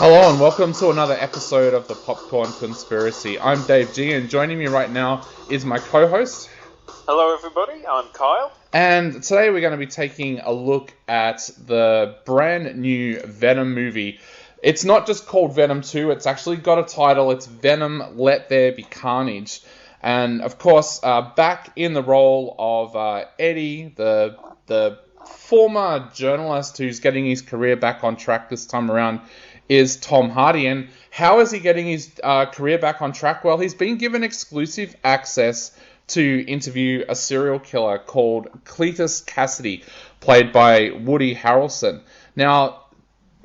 Hello and welcome to another episode of the Popcorn Conspiracy. I'm Dave G, and joining me right now is my co-host. Hello everybody, I'm Kyle. And today we're going to be taking a look at the brand new Venom movie. It's not just called Venom 2, it's actually got a title. It's Venom, There Be Carnage. And of course, back in the role of Eddie, the former journalist who's getting his career back on track this time around, is Tom Hardy. And how is he getting his career back on track? Well, he's been given exclusive access to interview a serial killer called Cletus Cassidy, played by Woody Harrelson. Now,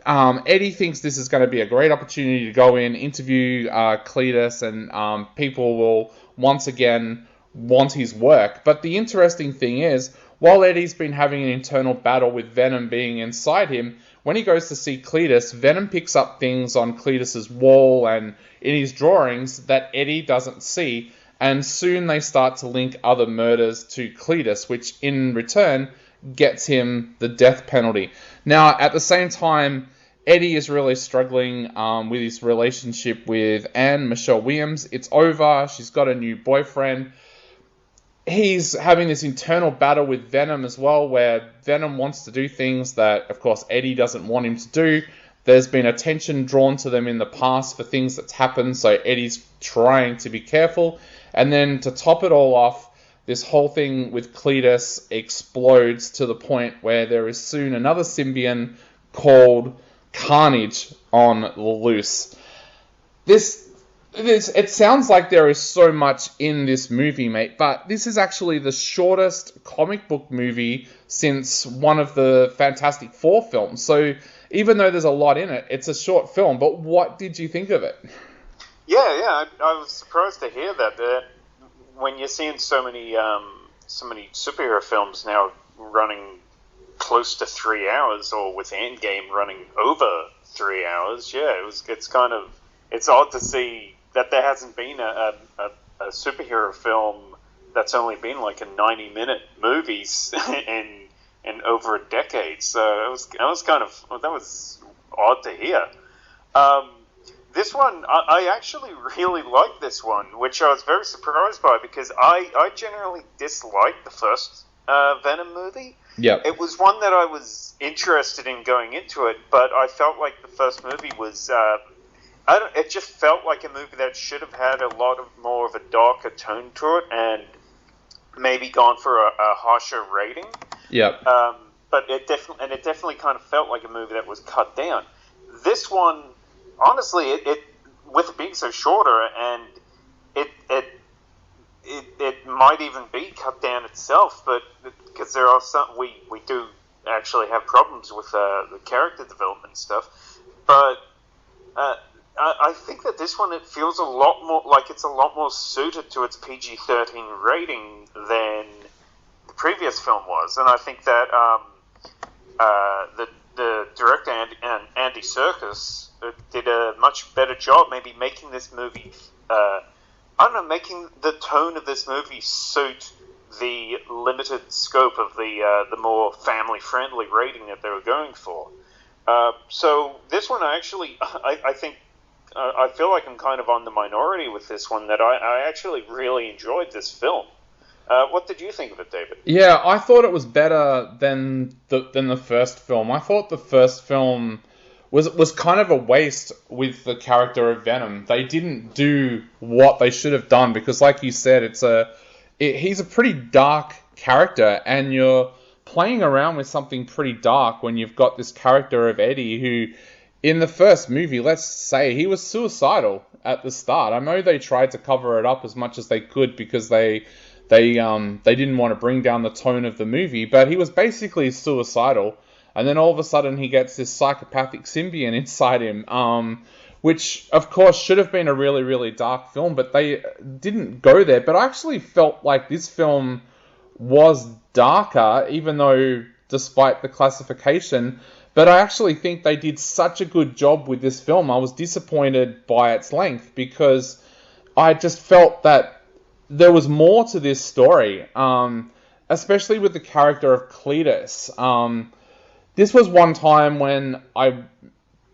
Eddie thinks this is going to be a great opportunity to go in, interview Cletus, and people will once again want his work. But the interesting thing is, while Eddie's been having an internal battle with Venom being inside him, when he goes to see Cletus, Venom picks up things on Cletus's wall and in his drawings that Eddie doesn't see, and soon they start to link other murders to Cletus, which in return gets him the death penalty. Now, at the same time, Eddie is really struggling with his relationship with Anne Michelle Williams. It's over. She's got a new boyfriend. He's having this internal battle with Venom as well, where Venom wants to do things that, of course, Eddie doesn't want him to do. There's been attention drawn to them in the past for things that's happened, so Eddie's trying to be careful. And then to top it all off, this whole thing with Cletus explodes to the point where there is soon another symbiont called Carnage on the loose. It sounds like there is so much in this movie, mate, but this is actually the shortest comic book movie since one of the Fantastic Four films. So even though there's a lot in it, it's a short film. But what did you think of it? Yeah, I was surprised to hear that. When you're seeing so many superhero films now running close to 3 hours, or with Endgame running over 3 hours, it's odd to see that there hasn't been a superhero film that's only been like a 90-minute movies in over a decade. So that was odd to hear. This one, I actually really liked this one, which I was very surprised by, because I generally disliked the first Venom movie. Yeah. It was one that I was interested in going into it, but I felt like the first movie was... it just felt like a movie that should have had a lot more of a darker tone to it, and maybe gone for a harsher rating. Yeah. But it definitely kind of felt like a movie that was cut down. This one, honestly, it with it being so shorter, and it might even be cut down itself, but because there are we do actually have problems with the character development stuff, but. I think that this one, it feels a lot more like it's a lot more suited to its PG-13 rating than the previous film was, and I think that the director Andy Serkis did a much better job, maybe making this movie, making the tone of this movie suit the limited scope of the more family-friendly rating that they were going for. So this one, I think. I feel like I'm kind of on the minority with this one, that I actually really enjoyed this film. What did you think of it, David? Yeah, I thought it was better than the first film. I thought the first film was kind of a waste with the character of Venom. They didn't do what they should have done, because, like you said, he's a pretty dark character, and you're playing around with something pretty dark when you've got this character of Eddie who... In the first movie, let's say, he was suicidal at the start. I know they tried to cover it up as much as they could because they didn't want to bring down the tone of the movie, but he was basically suicidal. And then all of a sudden he gets this psychopathic symbiont inside him, which of course should have been a really, really dark film, but they didn't go there. But I actually felt like this film was darker, even though despite the classification... But I actually think they did such a good job with this film. I was disappointed by its length, because I just felt that there was more to this story, especially with the character of Cletus. This was one time when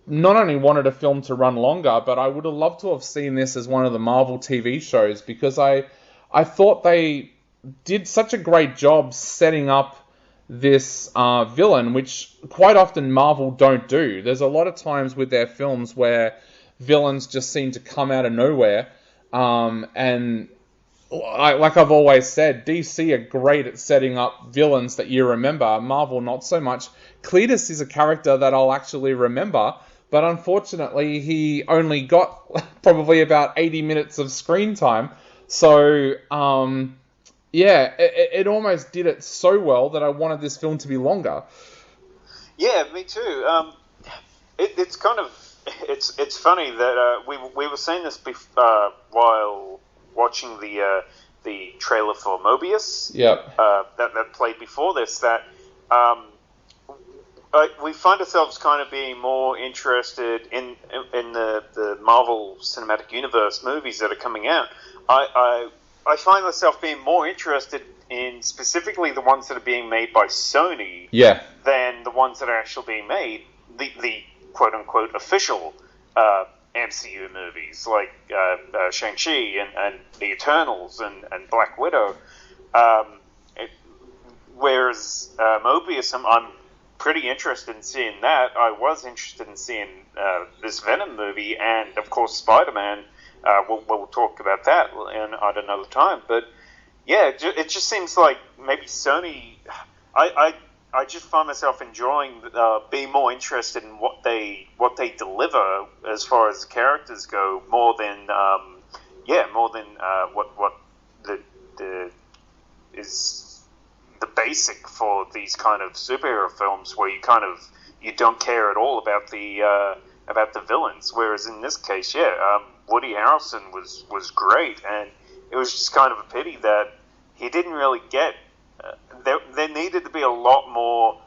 not only wanted a film to run longer, but I would have loved to have seen this as one of the Marvel TV shows, because I thought they did such a great job setting up this villain, which quite often Marvel don't do. There's a lot of times with their films where villains just seem to come out of nowhere, and like I've always said, DC are great at setting up villains that you remember. Marvel, not so much. Cletus is a character that I'll actually remember, but unfortunately, he only got probably about 80 minutes of screen time. So, yeah, it almost did it so well that I wanted this film to be longer. Yeah, me too. It's kind of it's funny that we were saying this while watching the trailer for Mobius. Yep. That played before this. That we find ourselves kind of being more interested in the Marvel Cinematic Universe movies that are coming out. I find myself being more interested in specifically the ones that are being made by Sony, than the ones that are actually being made, the quote unquote official MCU movies like Shang-Chi and the Eternals and Black Widow. Whereas Mobius, I'm pretty interested in seeing that. I was interested in seeing this Venom movie, and of course Spider-Man. We'll talk about that at another time. But yeah, it just seems like maybe Sony. I just find myself enjoying being more interested in what they deliver as far as the characters go, more than what the is the basic for these kind of superhero films, where you don't care at all about the villains. Whereas in this case, Woody Harrelson was great, and it was just kind of a pity that he didn't really get. There needed to be a lot more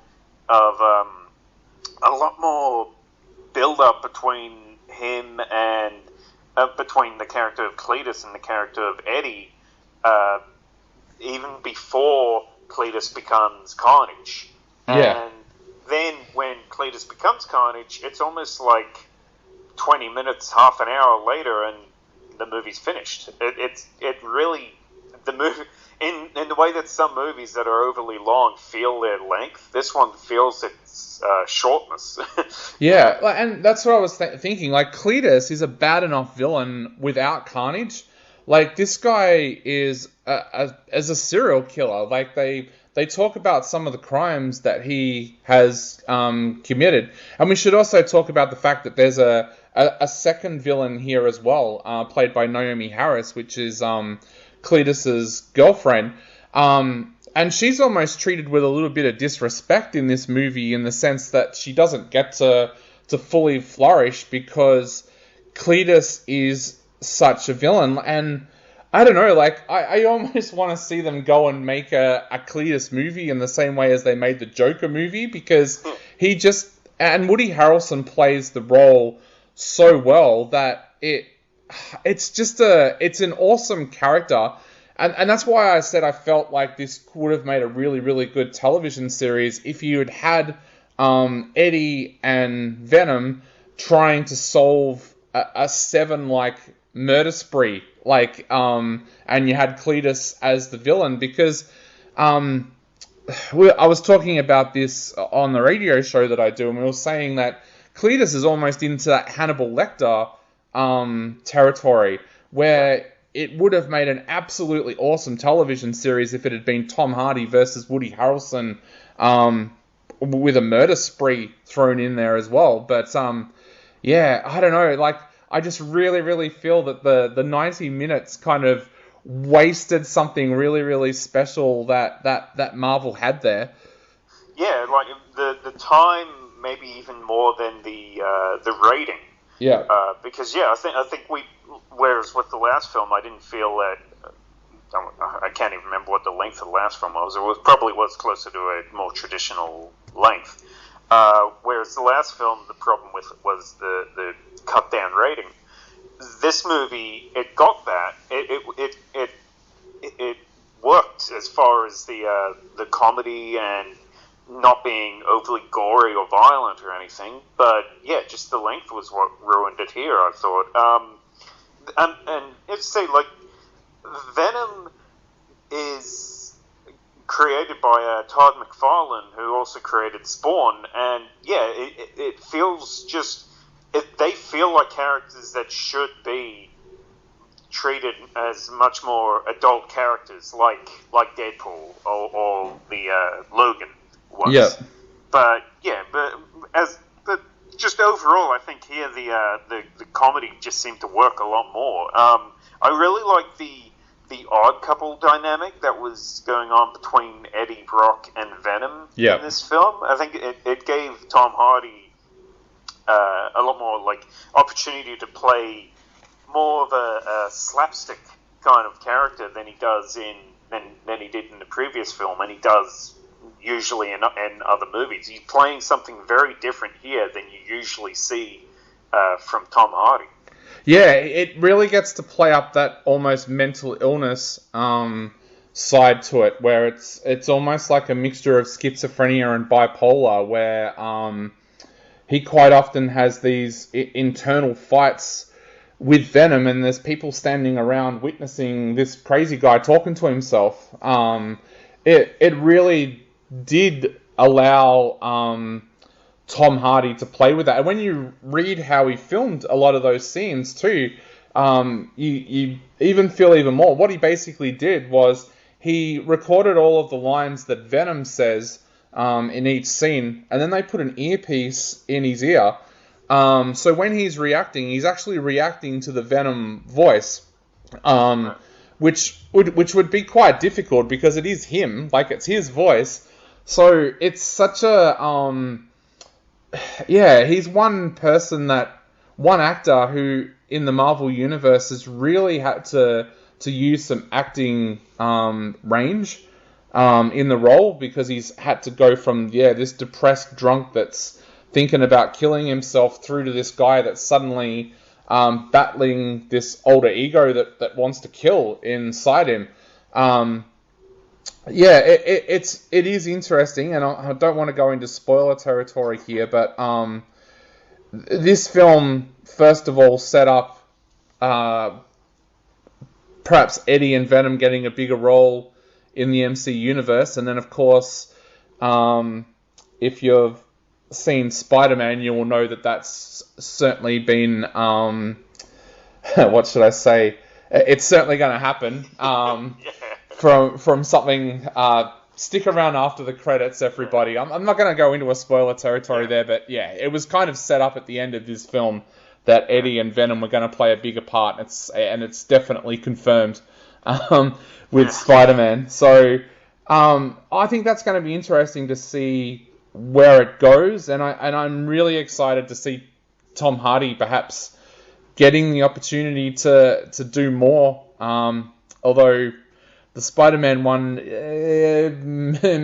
build up between him and between the character of Cletus and the character of Eddie, even before Cletus becomes Carnage. Yeah. And then when Cletus becomes Carnage, it's almost like 20 minutes, half an hour later, and the movie's finished. It really, the movie, in the way that some movies that are overly long feel their length, this one feels its shortness. Yeah, and that's what I was thinking. Like, Cletus is a bad enough villain without Carnage. Like, this guy is as a serial killer. Like, they talk about some of the crimes that he has committed. And we should also talk about the fact that there's a second villain here as well, played by Naomi Harris, which is Cletus's girlfriend. And she's almost treated with a little bit of disrespect in this movie, in the sense that she doesn't get to fully flourish because Cletus is such a villain. And I don't know, like, I almost want to see them go and make a Cletus movie in the same way as they made the Joker movie, because and Woody Harrelson plays the role so well that it's an awesome character. And that's why I said I felt like this would have made a really, really good television series if you had Eddie and Venom trying to solve a Seven murder spree, and you had Cletus as the villain, because I was talking about this on the radio show that I do, and we were saying that Cletus is almost into that Hannibal Lecter territory, where it would have made an absolutely awesome television series if it had been Tom Hardy versus Woody Harrelson, with a murder spree thrown in there as well. But yeah, I don't know, like, I just really, really feel that the 90 minutes kind of wasted something really, really special that Marvel had there. Yeah, like the time, maybe even more than the rating. Yeah. Because I think whereas with the last film, I didn't feel that. I can't even remember what the length of the last film was. It probably was closer to a more traditional length. Whereas the last film, the problem with it was the cut down rating. This movie, it got that. It worked as far as the comedy and not being overly gory or violent or anything, but yeah, just the length was what ruined it here, I thought. And it's say, like, Venom is created by Todd McFarlane, who also created Spawn, and yeah, it feels just... they feel like characters that should be treated as much more adult characters, like Deadpool or the Logan was. Yeah. But just overall, I think here the comedy just seemed to work a lot more. I really like the odd couple dynamic that was going on between Eddie Brock and Venom in this film. I think it gave Tom Hardy a lot more like opportunity to play more of a slapstick kind of character than he did in the previous film, and he does usually in other movies. He's playing something very different here than you usually see from Tom Hardy. Yeah, it really gets to play up that almost mental illness side to it, where it's almost like a mixture of schizophrenia and bipolar, where he quite often has these internal fights with Venom, and there's people standing around witnessing this crazy guy talking to himself. It really did allow Tom Hardy to play with that. And when you read how he filmed a lot of those scenes too, you even feel even more. What he basically did was he recorded all of the lines that Venom says in each scene, and then they put an earpiece in his ear. So when he's reacting, he's actually reacting to the Venom voice, which would be quite difficult because it is him, like it's his voice. So it's such a he's one actor who in the Marvel universe has really had to use some acting range in the role, because he's had to go from this depressed drunk that's thinking about killing himself through to this guy that's suddenly battling this older ego that wants to kill inside him. It is interesting, and I don't want to go into spoiler territory here, but this film, first of all, set up perhaps Eddie and Venom getting a bigger role in the MC universe, and then of course, if you've seen Spider-Man, you will know that that's certainly been what should I say? It's certainly going to happen. From something. Stick around after the credits, everybody. I'm not going to go into a spoiler territory there, but yeah, it was kind of set up at the end of this film that Eddie and Venom were going to play a bigger part, and it's definitely confirmed with Spider-Man. So I think that's going to be interesting to see where it goes, and I'm really excited to see Tom Hardy perhaps getting the opportunity to do more. Although the Spider-Man one,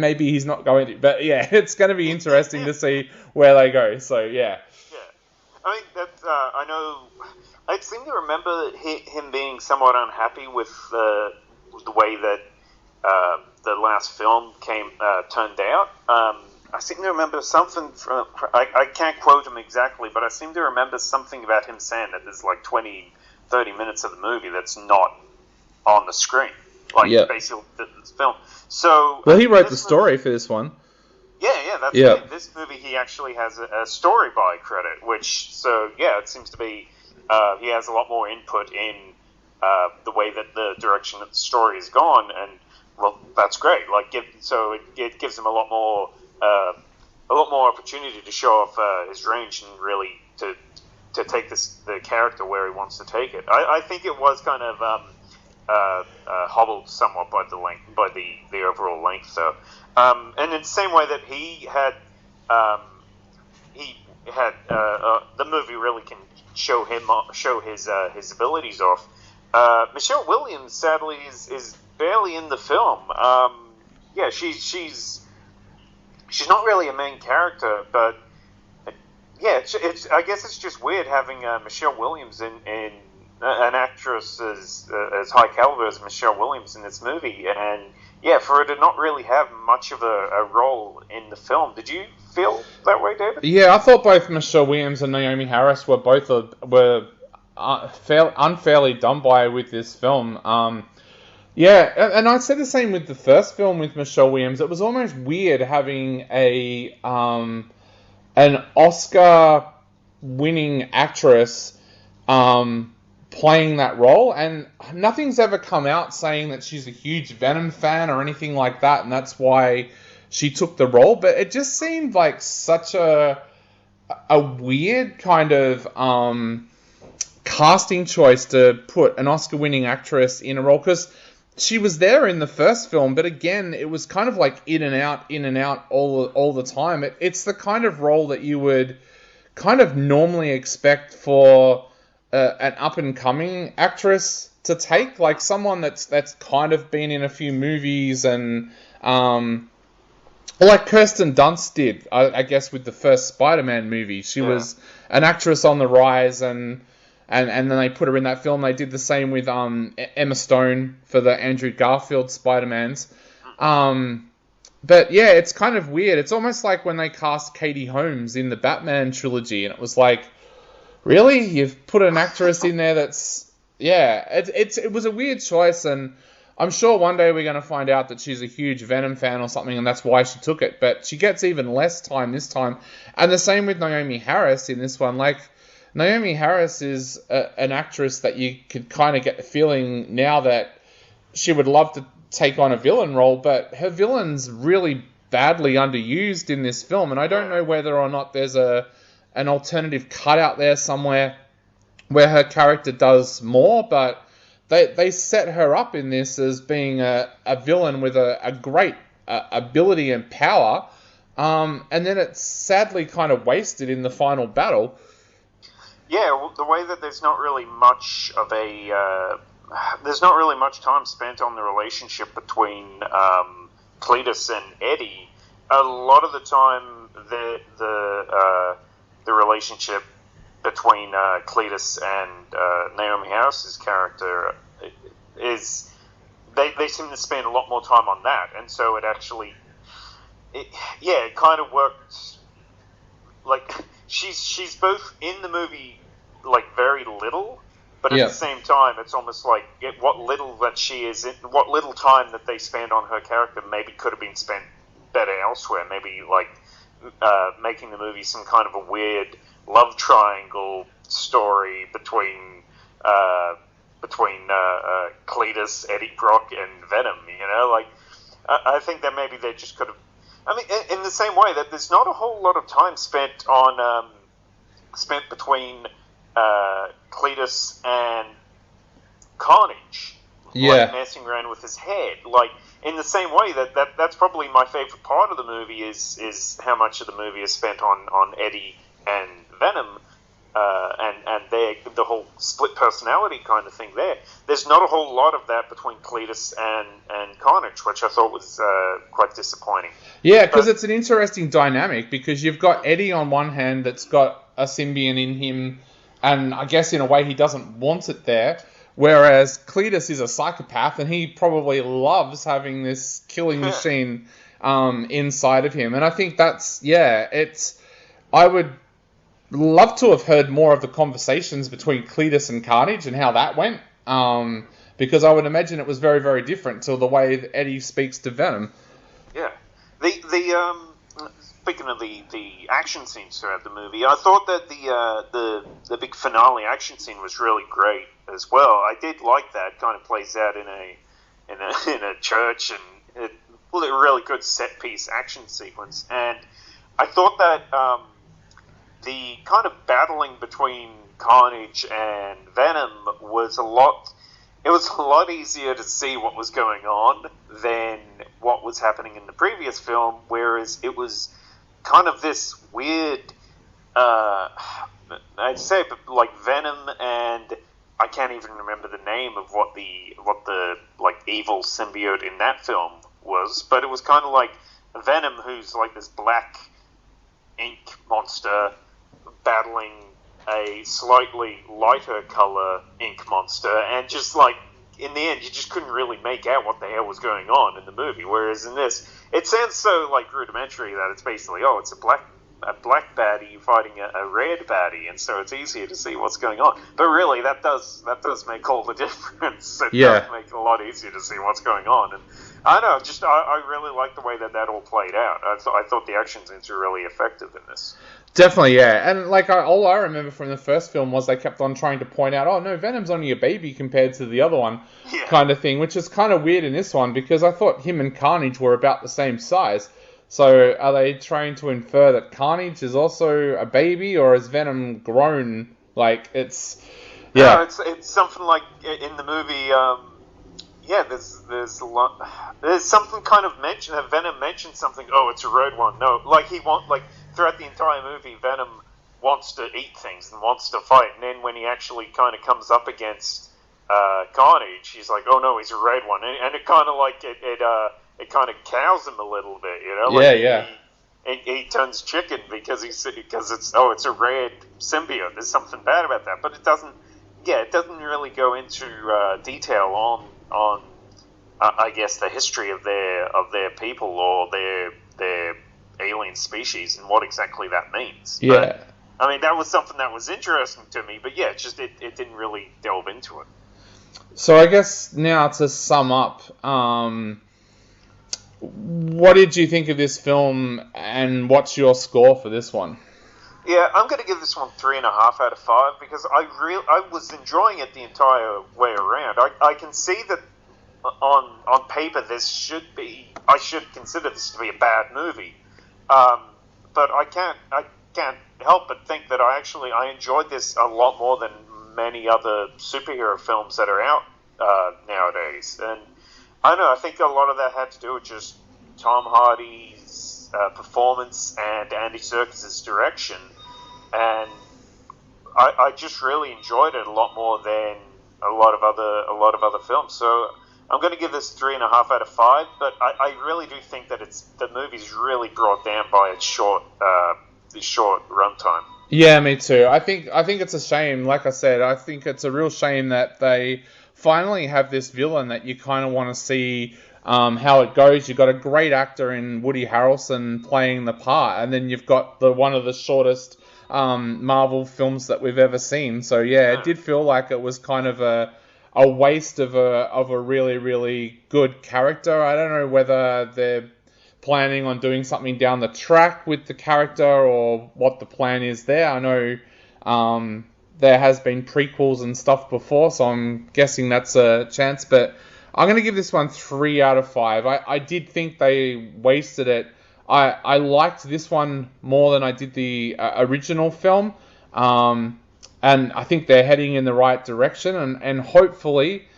maybe he's not going to, but yeah, it's going to be interesting to see where they go. So yeah. I mean, I know. I seem to remember him being somewhat unhappy with the way that the last film turned out. I seem to remember something from... I can't quote him exactly, but I seem to remember something about him saying that there's like 20, 30 minutes of the movie that's not on the screen. Basically, this film. So... Well, he wrote the story for this one. Yeah, that's it. This movie, he actually has a story by credit, which... So, yeah, it seems to be... he has a lot more input in the way that the direction that the story has gone, and, well, that's great. It gives him a lot more opportunity to show off his range and really to take the character where he wants to take it. I think it was kind of hobbled somewhat by the overall length, though. And in the same way that he had the movie really can show his abilities off. Michelle Williams, sadly, is barely in the film. She's not really a main character, but yeah, I guess it's just weird having Michelle Williams in an actress as high caliber as Michelle Williams in this movie, and yeah, for her to not really have much of a role in the film. Did you feel that way, David? Yeah, I thought both Michelle Williams and Naomi Harris were unfairly done by with this film. Yeah, and I'd say the same with the first film with Michelle Williams. It was almost weird having an Oscar-winning actress playing that role, and nothing's ever come out saying that she's a huge Venom fan or anything like that, and that's why she took the role. But it just seemed like such a weird kind of casting choice to put an Oscar-winning actress in a role, because she was there in the first film, but again, it was kind of like in and out all the time. It's the kind of role that you would kind of normally expect for an up-and-coming actress to take, like someone that's kind of been in a few movies, and like Kirsten Dunst did, I guess, with the first Spider-Man movie. She was an actress on the rise, and then they put her in that film. They did the same with Emma Stone for the Andrew Garfield Spider-Mans. But yeah, it's kind of weird. It's almost like when they cast Katie Holmes in the Batman trilogy, and it was like, really? You've put an actress in there that's... Yeah, it was a weird choice, and I'm sure one day we're going to find out that she's a huge Venom fan or something, and that's why she took it. But she gets even less time this time. And the same with Naomi Harris in this one. Like, Naomi Harris is an actress that you could kind of get the feeling now that she would love to take on a villain role, but her villain's really badly underused in this film, and I don't know whether or not there's an alternative cut out there somewhere where her character does more, but they set her up in this as being a villain with a great ability and power, and then it's sadly kind of wasted in the final battle. Yeah, well, the way that there's not really much time spent on the relationship between Cletus and Eddie. A lot of the time, the relationship between Cletus and Naomi Harris's character is they seem to spend a lot more time on that, and so it kind of worked. Like she's both in the movie like very little, but at the same time, it's almost like what little time that they spend on her character maybe could have been spent better elsewhere. Maybe like making the movie some kind of a weird love triangle story between Cletus, Eddie Brock, and Venom. You know, like I think that maybe they just could have. I mean, in the same way that there's not a whole lot of time spent between Cletus and Carnage, like messing around with his head. Like in the same way that's probably my favorite part of the movie is how much of the movie is spent on Eddie and Venom, and the whole split personality kind of thing there. There's not a whole lot of that between Cletus and Carnage, which I thought was quite disappointing. Yeah, because it's an interesting dynamic, because you've got Eddie on one hand that's got a symbiont in him, and I guess in a way he doesn't want it there, whereas Cletus is a psychopath and he probably loves having this killing machine inside of him. And I think I would love to have heard more of the conversations between Cletus and Carnage and how that went, because I would imagine it was very, very different to the way that Eddie speaks to Venom. Yeah. Speaking of the action scenes throughout the movie, I thought that the big finale action scene was really great as well. I did like that. Kind of plays out in a church, and a really good set piece action sequence. And I thought that the kind of battling between Carnage and Venom was a lot easier to see what was going on than what was happening in the previous film, whereas it was kind of this weird, I'd say, like Venom, and I can't even remember the name of what the like evil symbiote in that film was, but it was kind of like Venom, who's like this black ink monster battling a slightly lighter color ink monster, and just like in the end, you just couldn't really make out what the hell was going on in the movie. Whereas in this, it sounds so like rudimentary that it's basically, it's a black baddie fighting a red baddie, and so it's easier to see what's going on. But really, that does make all the difference. It does make it a lot easier to see what's going on. And I don't know, I really like the way that all played out. I thought the action scenes were really effective in this. Definitely, yeah. And like all I remember from the first film was they kept on trying to point out, oh no, Venom's only a baby compared to the other one, kind of thing, which is kind of weird in this one because I thought him and Carnage were about the same size. So are they trying to infer that Carnage is also a baby, or is Venom grown? Like it's No, it's something like in the movie. There's a lot. There's something kind of mentioned. Venom mentioned something. Oh, it's a red one. No, like throughout the entire movie, Venom wants to eat things and wants to fight, and then when he actually kind of comes up against Carnage, he's like, oh no, he's a red one, and it kind of like it kind of cows him a little bit, you know? Like he turns chicken because it's a red symbiote. There's something bad about that, but it doesn't really go into detail on I guess the history of their people or their alien species and what exactly that means. Yeah. But, I mean, that was something that was interesting to me, but it didn't really delve into it. So I guess now to sum up, what did you think of this film, and what's your score for this one? Yeah, I'm going to give this one 3.5 out of 5 because I was enjoying it the entire way around. I can see that on paper I should consider this to be a bad movie, but I can't help but think that I enjoyed this a lot more than many other superhero films that are out nowadays. And I don't know, I think a lot of that had to do with just Tom Hardy's performance and Andy Serkis's direction, and I just really enjoyed it a lot more than a lot of other films. So I'm going to give this 3.5 out of 5, but I really do think that the movie's really brought down by its short runtime. Yeah, me too. I think it's a shame. Like I said, I think it's a real shame that they finally have this villain that you kind of want to see how it goes. You've got a great actor in Woody Harrelson playing the part, and then you've got one of the shortest Marvel films that we've ever seen. So yeah, it did feel like it was kind of a waste of a really, really good character. I don't know whether they're planning on doing something down the track with the character or what the plan is there. I know there has been prequels and stuff before, so I'm guessing that's a chance. But I'm going to give this one 3 out of 5. I did think they wasted it. I liked this one more than I did the original film. And I think they're heading in the right direction. And hopefully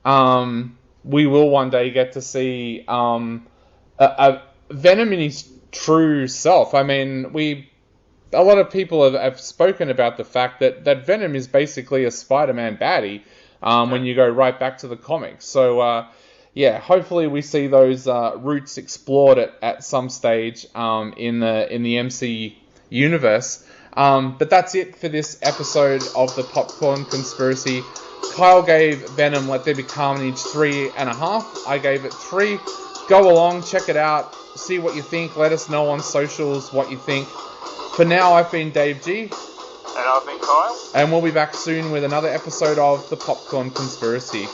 we will one day get to see a Venom in his true self. I mean, a lot of people have spoken about the fact that Venom is basically a Spider-Man baddie when you go right back to the comics. So, hopefully we see those roots explored at some stage in the MC universe. But that's it for this episode of the Popcorn Conspiracy. Kyle gave Venom Let There Be Carnage 3.5. I gave it 3. Go along, check it out, see what you think. Let us know on socials what you think. For now, I've been Dave G. And I've been Kyle. And we'll be back soon with another episode of the Popcorn Conspiracy.